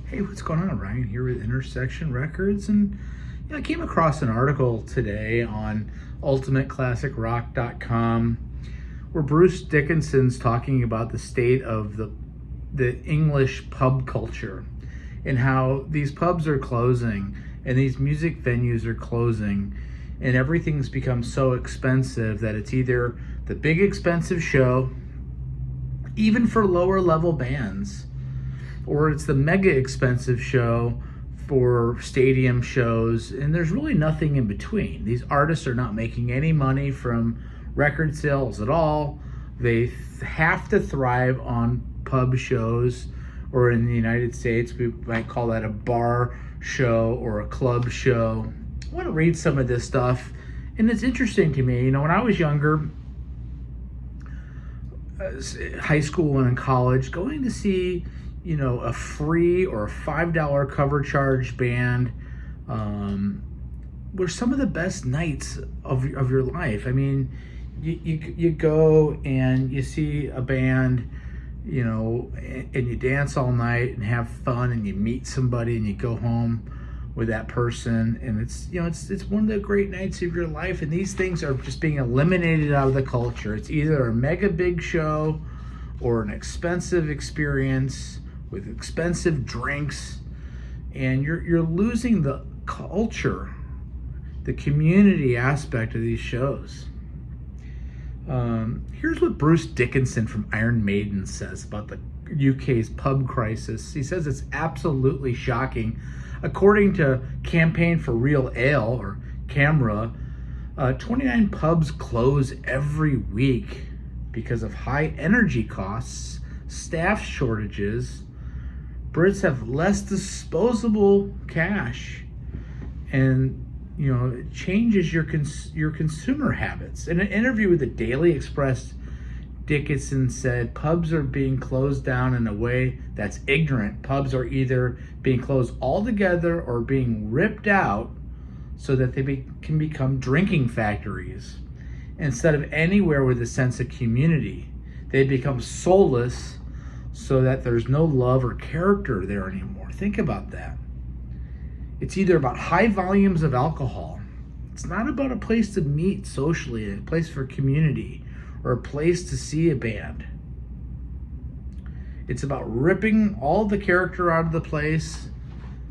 Hey, what's going on? Ryan here with Intersection Records, and I came across an article today on UltimateClassicRock.com where Bruce Dickinson's talking about the state of the English pub culture and how these pubs are closing and these music venues are closing, and everything's become so expensive that it's either the big expensive show, even for lower level bands, or it's the mega expensive show for stadium shows, and there's really nothing in between. These artists are not making any money from record sales at all. They have to thrive on pub shows, or in the United States, we might call that a bar show or a club show. I want to read some of this stuff, and it's interesting to me. When I was younger, high school and in college, going to see a free or a $5 cover charge band were some of the best nights of your life. I mean, you go and you see a band, and you dance all night and have fun, and you meet somebody and you go home with that person, and it's one of the great nights of your life. And these things are just being eliminated out of the culture. It's either a mega big show or an expensive experience with expensive drinks, and you're losing the culture, the community aspect of these shows. Here's what Bruce Dickinson from Iron Maiden says about the UK's pub crisis. He says it's absolutely shocking. According to Campaign for Real Ale, or CAMRA, 29 pubs close every week because of high energy costs, staff shortages. Brits have less disposable cash, and it changes your consumer habits. In an interview with the Daily Express, Dickinson said pubs are being closed down in a way that's ignorant. Pubs are either being closed altogether or being ripped out so that they can become drinking factories instead of anywhere with a sense of community. They become soulless so that there's no love or character there anymore. Think about that. It's either about high volumes of alcohol. It's not about a place to meet socially, a place for community, or a place to see a band. It's about ripping all the character out of the place,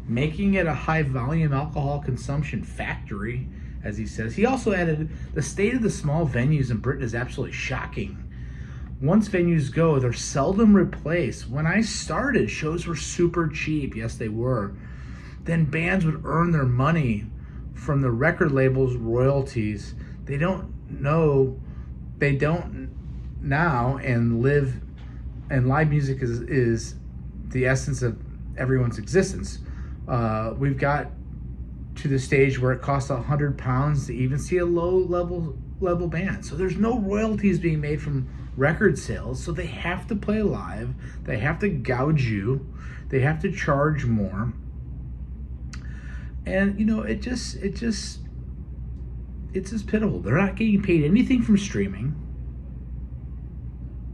making it a high volume alcohol consumption factory, as he says. He also added, the state of the small venues in Britain is absolutely shocking. Once venues go, they're seldom replaced. When I started, shows were super cheap. Yes, they were. Then bands would earn their money from the record label's royalties. They don't now, and live music is the essence of everyone's existence. We've got to the stage where it costs £100 to even see a low level band. So there's no royalties being made from record sales, so they have to play live. They have to gouge you. They have to charge more. And it's just pitiful. They're not getting paid anything from streaming,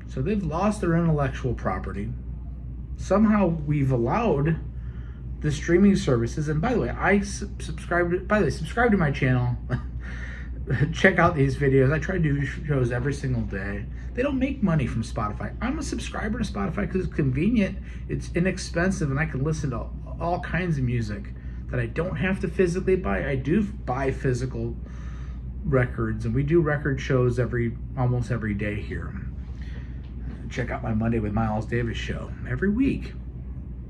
so they've lost their intellectual property. Somehow we've allowed the streaming services. And by the way, subscribe to my channel. Check out these videos. I try to do shows every single day. They don't make money from Spotify. I'm a subscriber to Spotify because it's convenient, it's inexpensive, and I can listen to all kinds of music that I don't have to physically buy. I do buy physical records, and we do record shows almost every day here. Check out my Monday with Miles Davis show every week.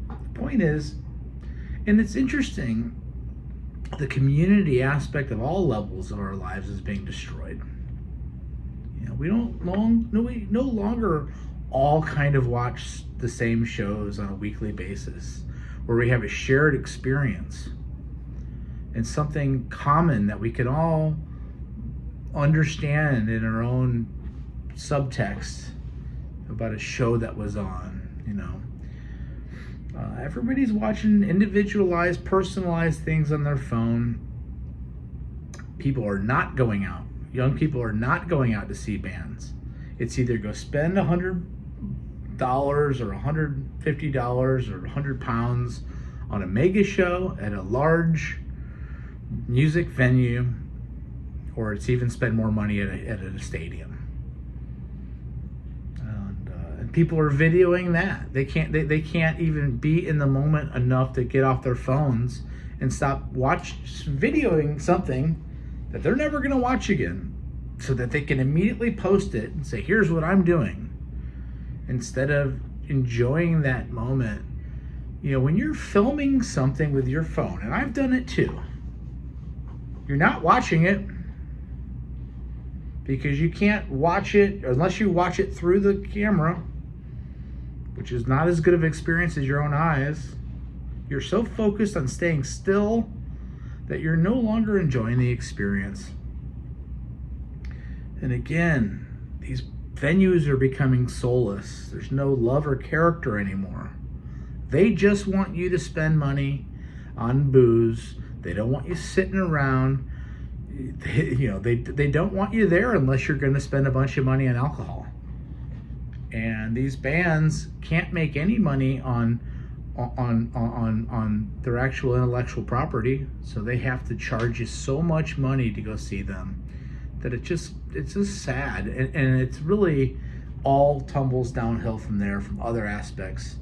The point is, and it's interesting, the community aspect of all levels of our lives is being destroyed. We no longer all kind of watch the same shows on a weekly basis, where we have a shared experience and something common that we can all understand in our own subtext about a show that was on. Everybody's watching individualized, personalized things on their phone. People are not going out. Young people are not going out to see bands. It's either go spend $100 or $150 or £100 on a mega show, at a large music venue, or it's even spend more money at a stadium. And people are videoing that. They can't even be in the moment enough to get off their phones and stop videoing something that they're never going to watch again, so that they can immediately post it and say, here's what I'm doing, instead of enjoying that moment. You know, when you're filming something with your phone, and I've done it too, you're not watching it, because you can't watch it unless you watch it through the camera, which is not as good of an experience as your own eyes. You're so focused on staying still that you're no longer enjoying the experience. And again, these venues are becoming soulless. There's no love or character anymore. They just want you to spend money on booze. They don't want you sitting around. They don't want you there unless you're going to spend a bunch of money on alcohol. And these bands can't make any money on their actual intellectual property, so they have to charge you so much money to go see them that it's just sad, and it's really all tumbles downhill from there, from other aspects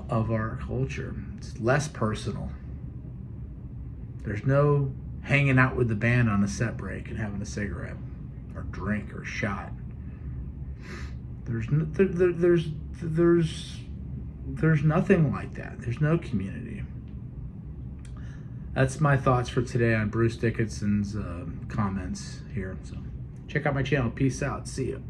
of our culture. It's less personal. There's no hanging out with the band on a set break and having a cigarette or drink or shot. There's nothing like that. There's no community. That's my thoughts for today on Bruce Dickinson's comments here. So check out my channel. Peace out. See you.